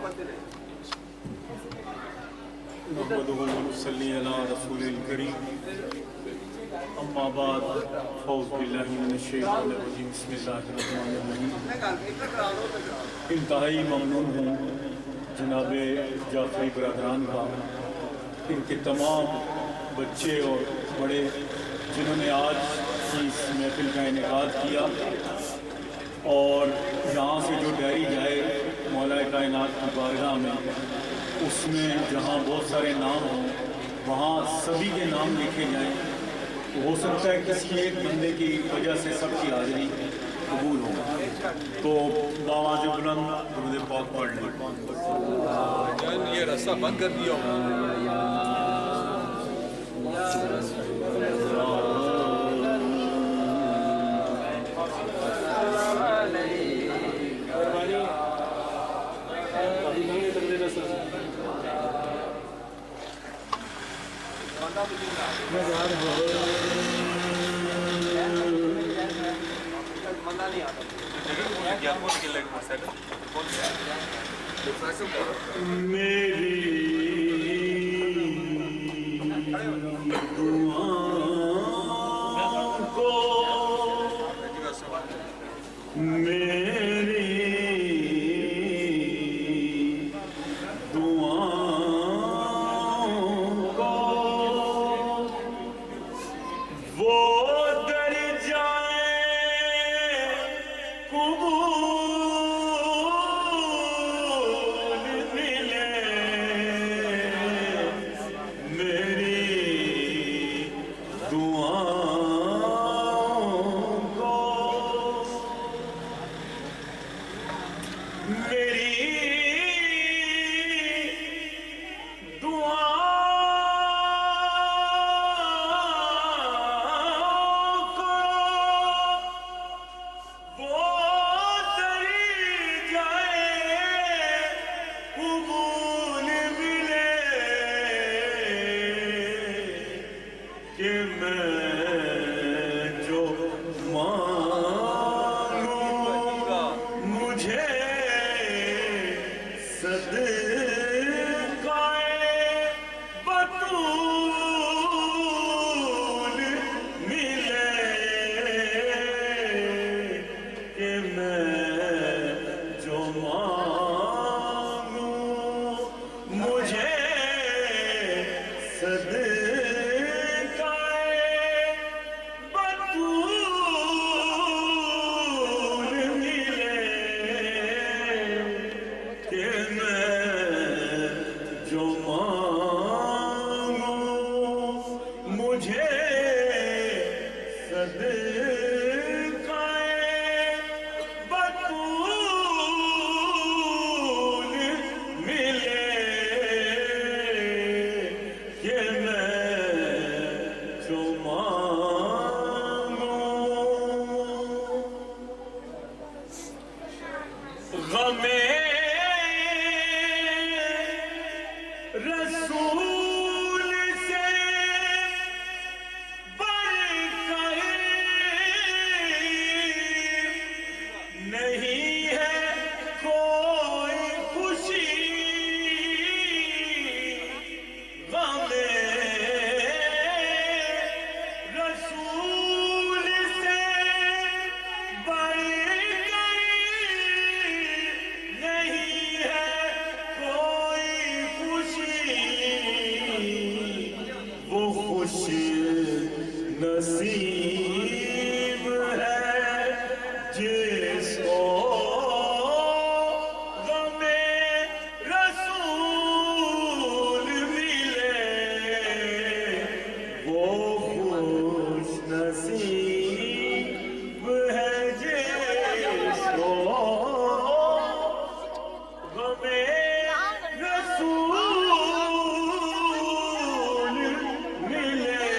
نحمده ونصلي على رسول الكريم اما بعد فوز باللہ من الشیطان الرجیم بسم اللہ الرحمن الرحیم. انتہائی ممنون ہوں جناب جعفری برادران کا، ان کے تمام بچے اور بڑے جنہوں نے آج کی اس محفل کا انعقاد کیا، اور یہاں سے جو ڈائری جائے مولا کائنات کی بارگاہ میں، اس میں جہاں بہت سارے نام ہوں وہاں سبھی کے نام لکھے جائیں. ہو سکتا ہے کسی ایک بندے کی وجہ سے سب کی حاضری قبول ہو. تو باواز بلند درود پاک پڑھ لیں. یہ رستہ بند کر دیا میری دعاؤں کو میری دعاؤں کو وہ در جائے قبول ملے. میری دعاؤں کو میری کہ میں جو مانگوں مجھے صدقہ بطول ملے. کہ میں جو مانگوں مجھے صدقہ رسول سے بڑھ کر نہیں ہے کوئی خوشی. غم رسول سے بڑھ کر نہیں ہے کوئی خوشی. وہ خوش نصیب ہے جس کو غم رسول ملے. وہ خوش نصیب ہے جس کو غم رسول ملے.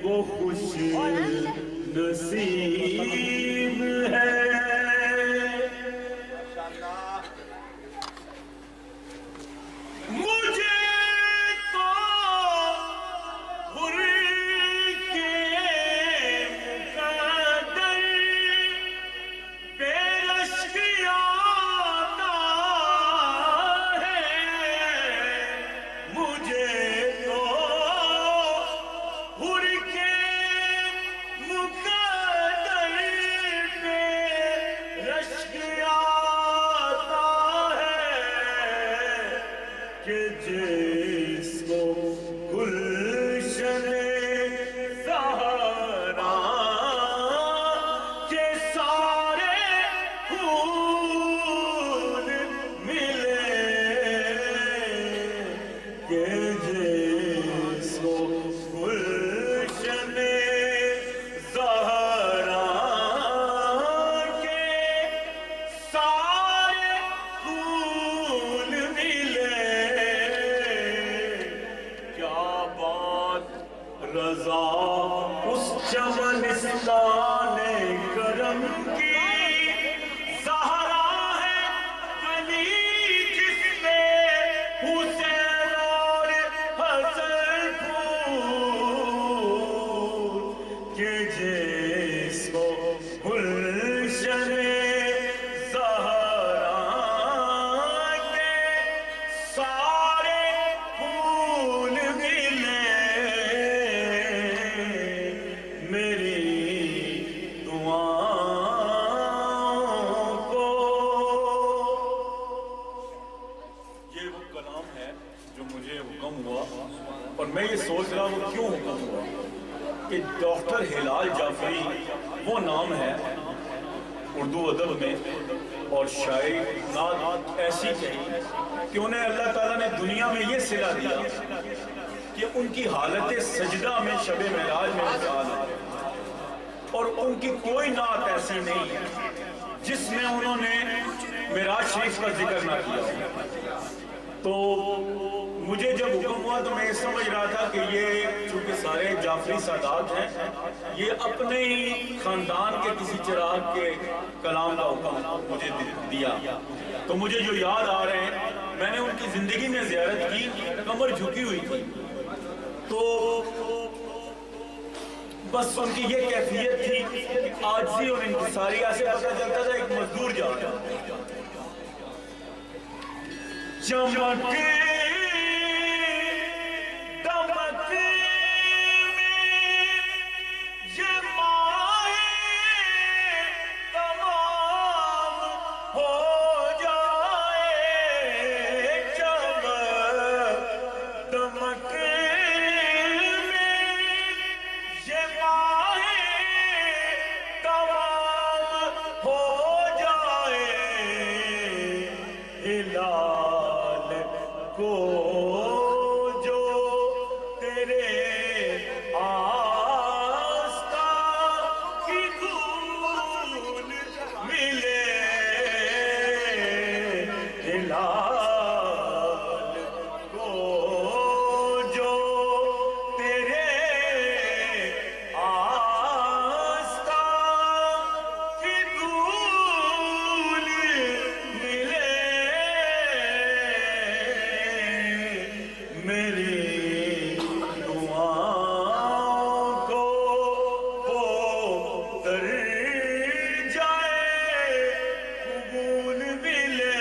وہ خوش نصیب ہے. مجھے تو غر کے مقدر پہ رشک مستان کرم کی زہرا ہے علی جس میں حسین اور حسن پھول کہ جس کو گلشن زہرا کے سارے پھول ملے میری دعاؤں کو. یہ وہ کلام ہے جو مجھے حکم ہوا اور میں یہ سوچ رہا ہوں کیوں حکم ہوا کہ ڈاکٹر ہلال جعفری وہ نام ہے اردو ادب میں اور شاعری نعت ایسی کہی کہ انہیں اللہ تعالیٰ نے دنیا میں یہ صلہ دیا کہ ان کی حالت سجدہ میں شب معراج میں مثال ہے اور ان کی کوئی نعت ایسی نہیں جس میں انہوں نے معراج شریف کا ذکر نہ کیا. تو مجھے جب حکم ہوا تو میں یہ سمجھ رہا تھا کہ یہ چونکہ سارے جعفری سادات ہیں یہ اپنے ہی خاندان کے کسی چراغ کے کلام کا حکم مجھے دیا. تو مجھے جو یاد آ رہے ہیں میں نے ان کی زندگی میں زیارت کی کمر جھکی ہوئی تھی تو بس ان کی یہ کیفیت تھی کہ عاجزی اور انکساری سے پتہ چلتا تھا ایک مزدور جا رہا ہے. چمک دمک میں یہ ماہ تمام ہو جائے. چمک دمک میں یہ ماہ تمام ہو جائے. ہلال کو جو تیرے آستان کی دھول ملے. ہلال کو جو تیرے آستان کی دھول ملے میری دعاؤں کو وہ تر جائے قبول ملے.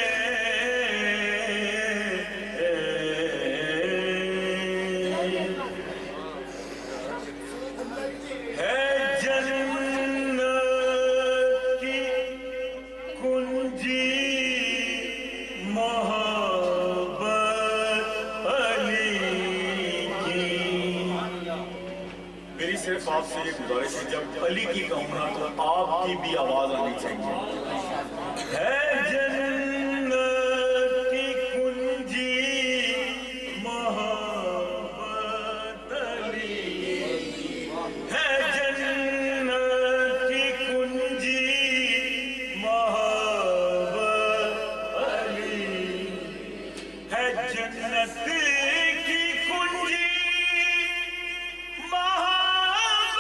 ہے جنت کی کنجی محبت علی کی. میری صرف آپ سے یہ گزارش ہے جب علی کی کہوں نا تو آپ کی بھی آواز آنی چاہیے. ہے جنت کی کنجی محبت علی ہے جنت کی کنجی محبت علی ہے جنت کی کنجی محبت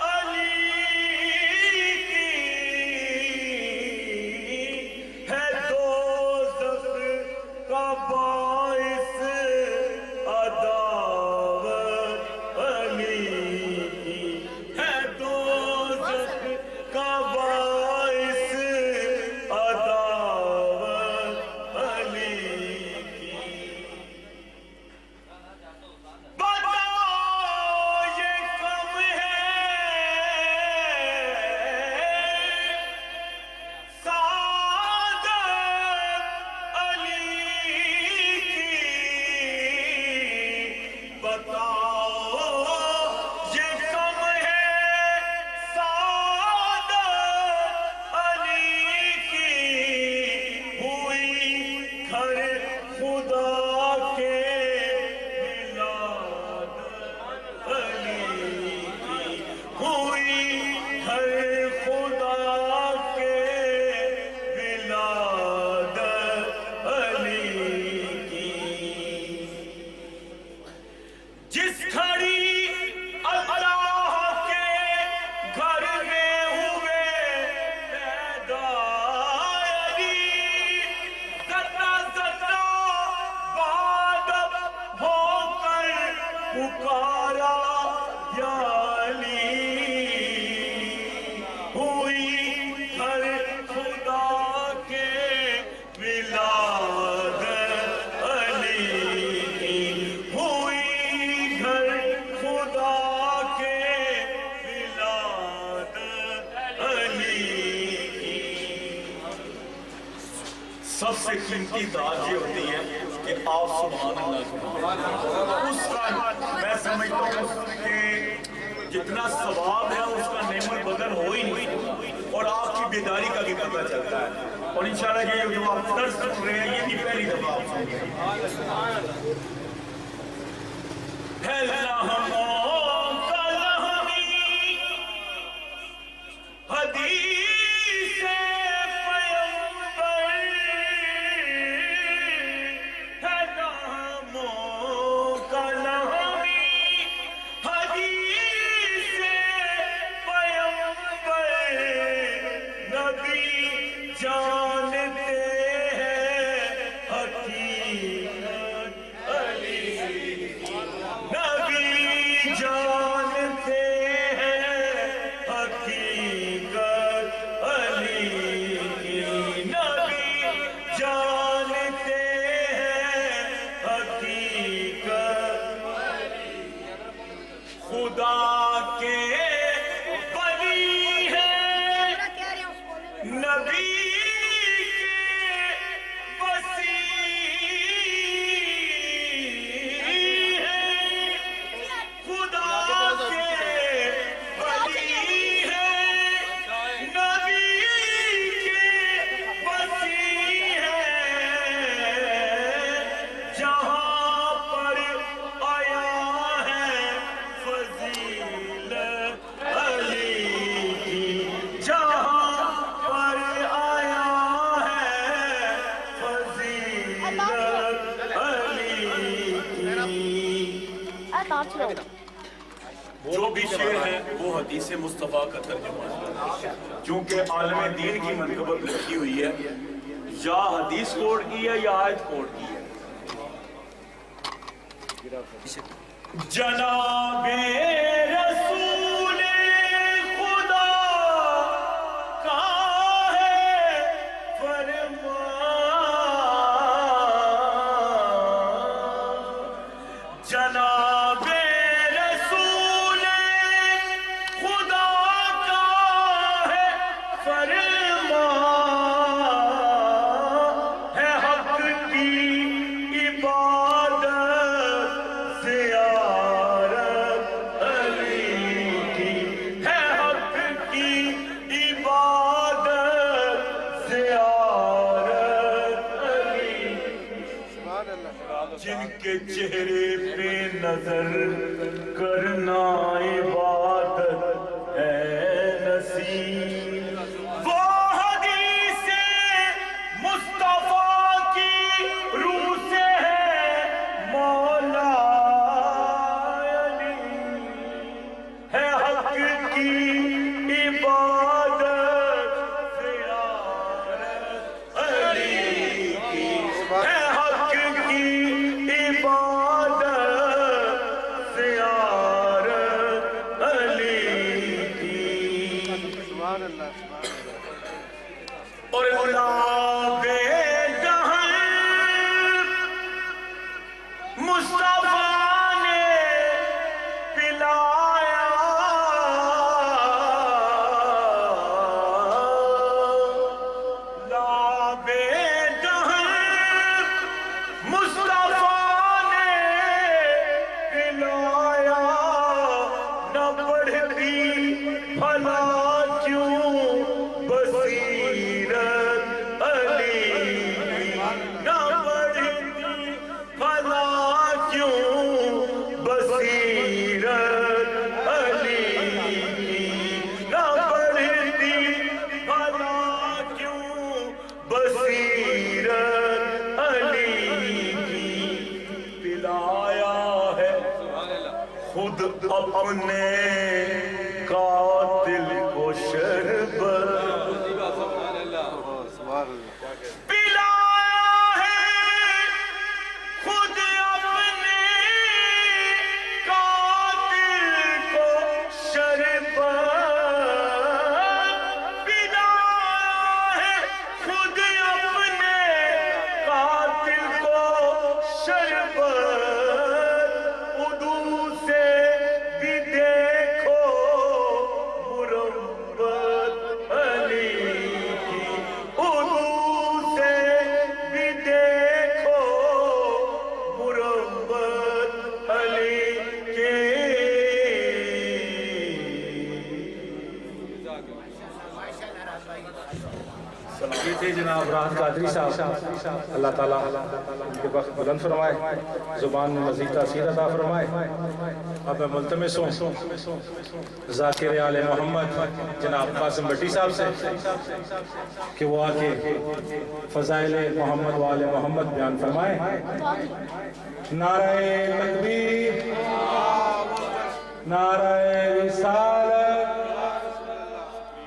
علی کی ہے دوزخ کا باعث عداوت علی کی ہے دوزخ کا باعث عداوت علی کی. بتاؤ یہ کم ہے سعادت علی کی. بتاؤ یہ کم ہے سعادت علی کی. ہوئی گھر خدا کے ولادت علی کی. ہوئی گھر خدا کے ولادت علی کی. جس گھڑی اللہ کے سے قیمتی داد یہ ہوتی ہے کہ آپ سبحان اللہ کہیں. اس کا میں سمجھتا ہوں کہ جتنا ثواب ہے اس کا نعمت بدل ہو ہی نہیں، اور آپ کی بیداری کا بھی پتہ چلتا ہے. اور انشاءاللہ یہ جو آپ درس سن رہے ہیں یہ بھی پہلی دفعہ آپ سن رہے ہیں. جو بھی شعر ہے وہ حدیث مصطفیٰ کا ترجمہ ہے. چونکہ عالم دین کی منقبت لکھی ہوئی ہے، یا حدیث کوٹ کی ہے یا آیت کوٹ کی ہے. جناب رسول خدا کا ہے فرمان، جناب رسول خدا کا ہے فرمان، ہے حق کی عبادت زیارت علی کی، ہے حق کی عبادت زیارت علی، جن کے چہرے پہ نظر کرنا عبادت ہے نصیب. وہ حدیث مصطفیٰ کی روح سے ہے مولا علی، ہے حق کی عبادت زیارت علی کی، ہے حق کی عبادت زیارت علی کی. اور اللہ بے جہاں مصطفیٰ نے پلایا، لا بے جہاں مصطفیٰ نے پلایا، نہ بڑھتی بھلا کیوں بصیرت علی، نہ بڑھتی بھلا کیوں بصیرت علی، نہ بڑھتی بھلا کیوں بصیرت علی کی. پلایا ہے خود اپنے قاتل کو شربت، پلایا ہے خود اپنے قاتل کو شربت، پلایا ہے خود اپنے قاتل کو شربت. ادو سے بھی دیکھو یہ تھے جناب راحت قادری صاحب، اللہ تعالیٰ ان کے وقت بلند فرمائے، زبان میں مزید تاثیر عطا فرمائے۔ اب میں ملتمس ہوں ذاکر آل محمد جناب قاسم بٹی صاحب سے کہ وہ آ کے فضائل محمد و آل محمد بیان فرمائے۔ نعرہ تکبیر، نعرہ رسالت،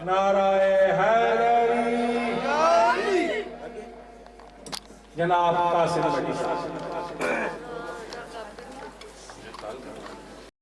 نعرہ حیدری، جناب قاسم بٹی صاحب۔